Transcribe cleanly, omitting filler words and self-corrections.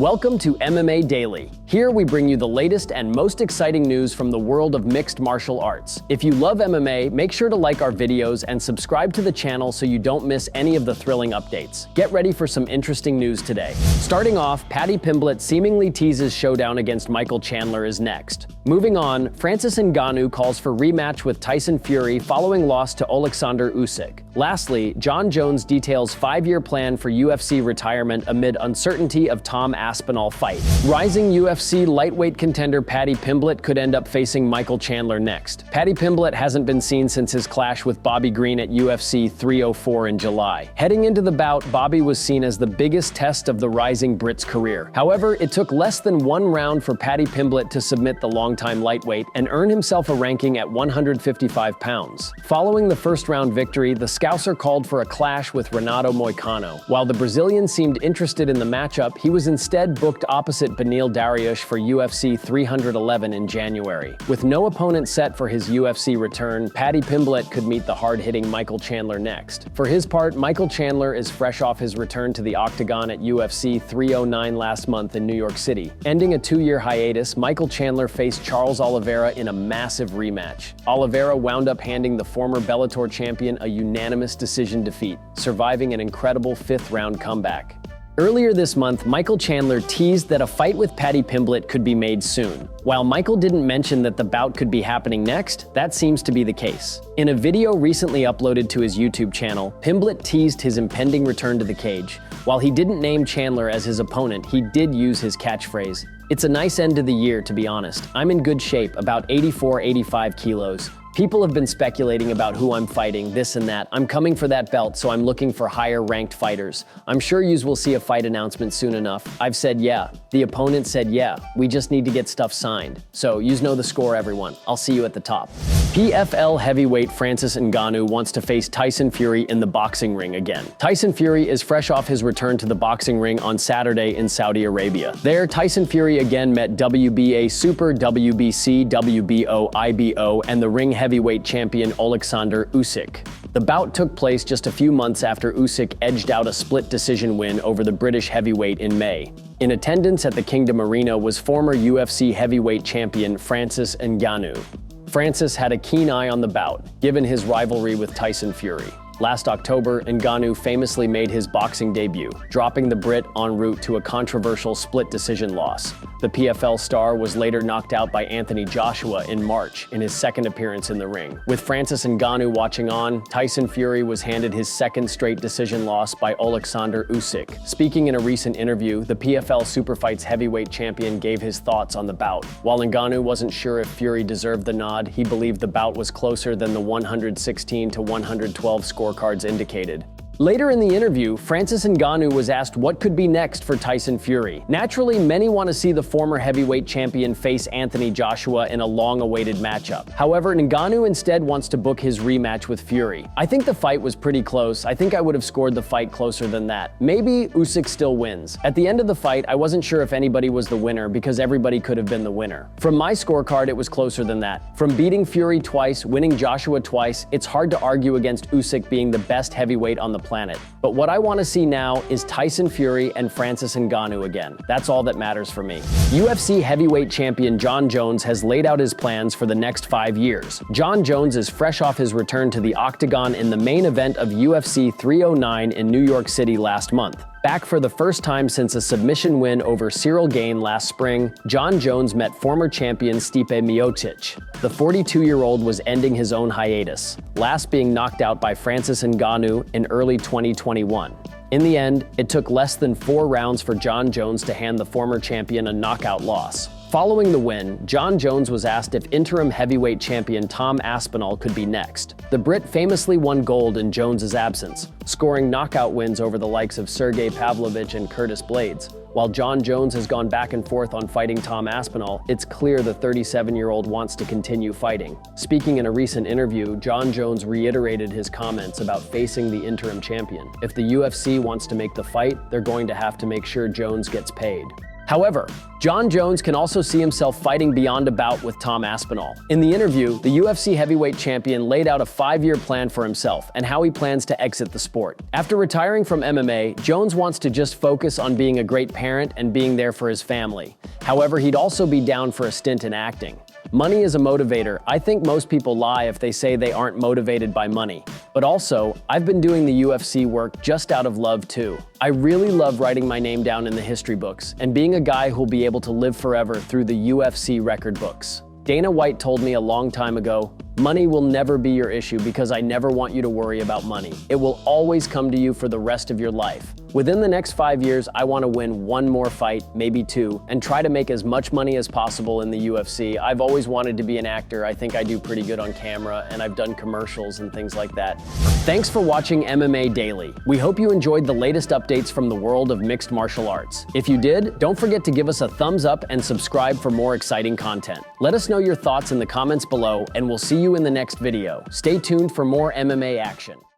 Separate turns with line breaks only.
Welcome to MMA Daily. Here we bring you the latest and most exciting news from the world of mixed martial arts. If you love MMA, make sure to like our videos and subscribe to the channel so you don't miss any of the thrilling updates. Get ready for some interesting news today. Starting off, Paddy Pimblett seemingly teases showdown against Michael Chandler is next. Moving on, Francis Ngannou calls for rematch with Tyson Fury following loss to Oleksandr Usyk. Lastly, Jon Jones details 5-year plan for UFC retirement amid uncertainty of Tom Aspinall fight. Rising UFC lightweight contender Paddy Pimblett could end up facing Michael Chandler next. Paddy Pimblett hasn't been seen since his clash with Bobby Green at UFC 304 in July. Heading into the bout, Bobby was seen as the biggest test of the rising Brit's career. However, it took less than 1 round for Paddy Pimblett to submit the longtime lightweight and earn himself a ranking at 155 pounds. Following the first-round victory, the Scouser called for a clash with Renato Moicano. While the Brazilian seemed interested in the matchup, he was instead booked opposite Beneil Dariush for UFC 311 in January. With no opponent set for his UFC return, Paddy Pimblett could meet the hard-hitting Michael Chandler next. For his part, Michael Chandler is fresh off his return to the octagon at UFC 309 last month in New York City. Ending a 2-year hiatus, Michael Chandler faced Charles Oliveira in a massive rematch. Oliveira wound up handing the former Bellator champion a unanimous decision defeat, surviving an incredible 5th-round comeback. Earlier this month, Michael Chandler teased that a fight with Paddy Pimblett could be made soon. While Michael didn't mention that the bout could be happening next, that seems to be the case. In a video recently uploaded to his YouTube channel, Pimblett teased his impending return to the cage. While he didn't name Chandler as his opponent, he did use his catchphrase. "It's a nice end to the year, to be honest. I'm in good shape, about 84-85 kilos. People have been speculating about who I'm fighting, this and that. I'm coming for that belt, so I'm looking for higher-ranked fighters. I'm sure yous will see a fight announcement soon enough. I've said yeah. The opponent said yeah. We just need to get stuff signed. So, yous know the score, everyone. I'll see you at the top." PFL heavyweight Francis Ngannou wants to face Tyson Fury in the boxing ring again. Tyson Fury is fresh off his return to the boxing ring on Saturday in Saudi Arabia. There, Tyson Fury again met WBA Super, WBC, WBO, IBO, and the ring heavyweight champion Oleksandr Usyk. The bout took place just a few months after Usyk edged out a split decision win over the British heavyweight in May. In attendance at the Kingdom Arena was former UFC heavyweight champion Francis Ngannou. Francis had a keen eye on the bout, given his rivalry with Tyson Fury. Last October, Ngannou famously made his boxing debut, dropping the Brit en route to a controversial split decision loss. The PFL star was later knocked out by Anthony Joshua in March in his second appearance in the ring. With Francis Ngannou watching on, Tyson Fury was handed his second straight decision loss by Oleksandr Usyk. Speaking in a recent interview, the PFL Superfights heavyweight champion gave his thoughts on the bout. While Ngannou wasn't sure if Fury deserved the nod, he believed the bout was closer than the 116-112 scorecards indicated. Later in the interview, Francis Ngannou was asked what could be next for Tyson Fury. Naturally, many want to see the former heavyweight champion face Anthony Joshua in a long-awaited matchup. However, Ngannou instead wants to book his rematch with Fury. "I think the fight was pretty close. I think I would have scored the fight closer than that. Maybe Usyk still wins. At the end of the fight, I wasn't sure if anybody was the winner because everybody could have been the winner. From my scorecard, it was closer than that. From beating Fury twice, winning Joshua twice, it's hard to argue against Usyk being the best heavyweight on the planet. But what I want to see now is Tyson Fury and Francis Ngannou again. That's all that matters for me." UFC heavyweight champion Jon Jones has laid out his plans for the next 5 years. Jon Jones is fresh off his return to the octagon in the main event of UFC 309 in New York City last month. Back for the first time since a submission win over Cyril Gane last spring, Jon Jones met former champion Stipe Miocic. The 42-year-old was ending his own hiatus, last being knocked out by Francis Ngannou in early 2021. In the end, it took less than 4 rounds for Jon Jones to hand the former champion a knockout loss. Following the win, Jon Jones was asked if interim heavyweight champion Tom Aspinall could be next. The Brit famously won gold in Jones's absence, scoring knockout wins over the likes of Sergey Pavlovich and Curtis Blades. While Jon Jones has gone back and forth on fighting Tom Aspinall, it's clear the 37-year-old wants to continue fighting. Speaking in a recent interview, Jon Jones reiterated his comments about facing the interim champion. If the UFC wants to make the fight, they're going to have to make sure Jones gets paid. However, Jon Jones can also see himself fighting beyond a bout with Tom Aspinall. In the interview, the UFC heavyweight champion laid out a 5-year plan for himself and how he plans to exit the sport. After retiring from MMA, Jones wants to just focus on being a great parent and being there for his family. However, he'd also be down for a stint in acting. Money is a motivator. I think most people lie if they say they aren't motivated by money. But also, I've been doing the UFC work just out of love too. I really love writing my name down in the history books and being a guy who'll be able to live forever through the UFC record books. Dana White told me a long time ago, money will never be your issue because I never want you to worry about money. It will always come to you for the rest of your life. Within the next 5 years, I want to win 1 more fight, maybe 2, and try to make as much money as possible in the UFC. I've always wanted to be an actor. I think I do pretty good on camera, and I've done commercials and things like that. Thanks for watching MMA Daily. We hope you enjoyed the latest updates from the world of mixed martial arts. If you did, don't forget to give us a thumbs up and subscribe for more exciting content. Let us know your thoughts in the comments below, and we'll see you in the next video. Stay tuned for more MMA action.